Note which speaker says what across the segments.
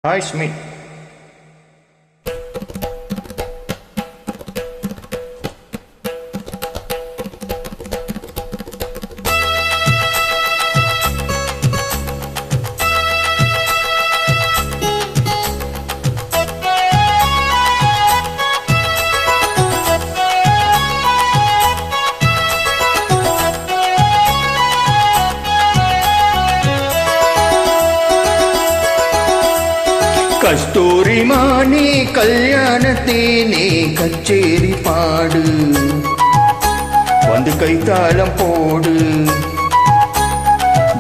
Speaker 1: Hi, Smith. கஸ்தூரி மானே கல்யாணத்தேனே கச்சேரி பாடு, வந்து கைத்தாளம் போடு.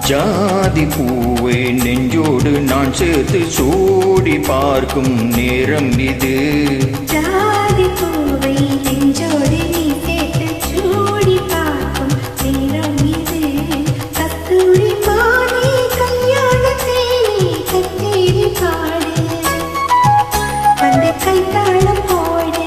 Speaker 1: ஜாதி பூவை நெஞ்சோடு நான் சேர்த்து சூடி பார்க்கும் நேரம் இது.
Speaker 2: ஜாதி பூவை நெஞ்சோடு நீ சேர்த்து சூடி பார்க்கும் நேரம் இது. கஸ்தூரி மானே கல்யாணத்தேனே கச்சேரி பாடு, வந்து கைத்தாளம் போடு.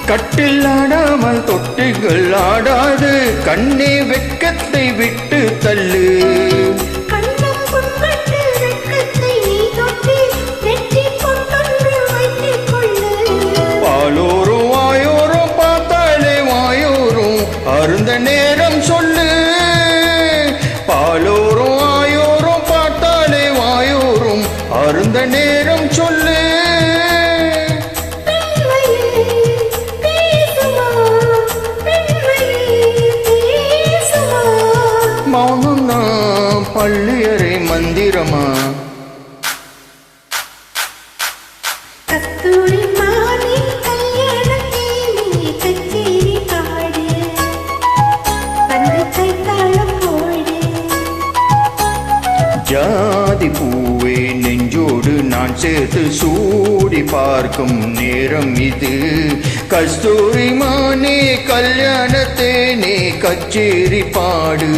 Speaker 1: கட்டில் ஆடாமல் தொட்டிகள் ஆடாது, கண்ணே வெட்கத்தை விட்டு தள்ளு.
Speaker 2: கண்ணம் பொன்கட்டு வெட்கத்தை நீ தொட்டு நெற்றி பொட்டொன்று வைத்துக் கொள்ளு.
Speaker 1: பாலோரும் வாயோரும் பார்த்தாலே வாயோரும் அருந்த நேரம் சொல்லு. பாலோரும் வாயோரும் பார்த்தாலே வாயோரும் அருந்த நேரம் சொல்லு. மௌனம்னா பள்ளியறை மந்திரமா?
Speaker 2: கஸ்தூரி மானே கல்யாணத்தேனே கச்சேரி பாடு, வந்து கைத்தாளம் போடு.
Speaker 1: ஜாதி பூவே நெஞ்சோடு நான் சேர்த்து சூடி பார்க்கும் நேரம் இது. கஸ்தூரி மானே கல்யாணத்தேனே கச்சேரி பாடு,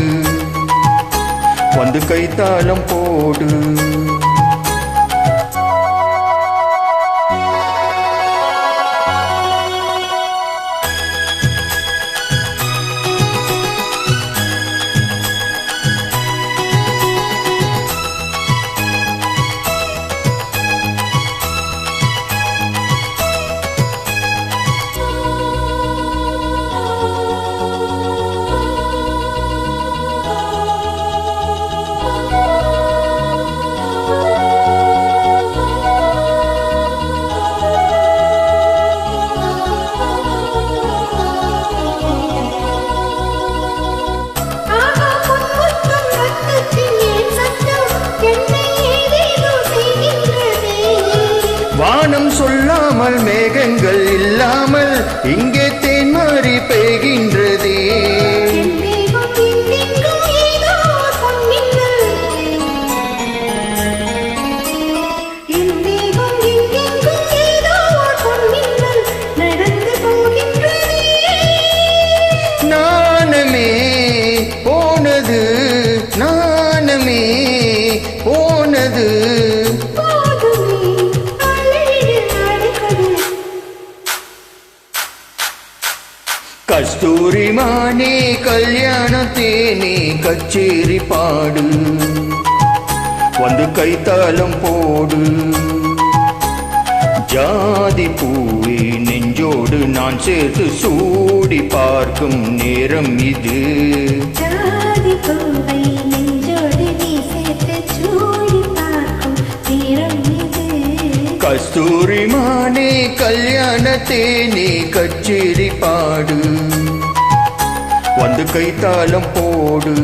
Speaker 1: வந்து கைத்தாளம் போடு. வானம் சொல்லாமல் மேகங்கள் இல்லாமல் இங்கே தேன்மாரி பெய்கின்றதே. நாணமே போனது, நாணமே போனது. கஸ்தூரி மானே கல்யாணத்தேனே கச்சேரி பாடு, வந்து கைத்தாளம் போடு. ஜாதி பூவே நெஞ்சோடு நான் சேர்த்து சூடி பார்க்கும் நேரம் இது.
Speaker 2: ஜாதி பூவை நெஞ்சோடு நீ சேர்த்து சூடி பார்க்கும் நேரம் இது.
Speaker 1: கஸ்தூரி மானே கல்யாணத்தேனே கச்சேரி பாடு, வந்து கைத்தாளம் போடு.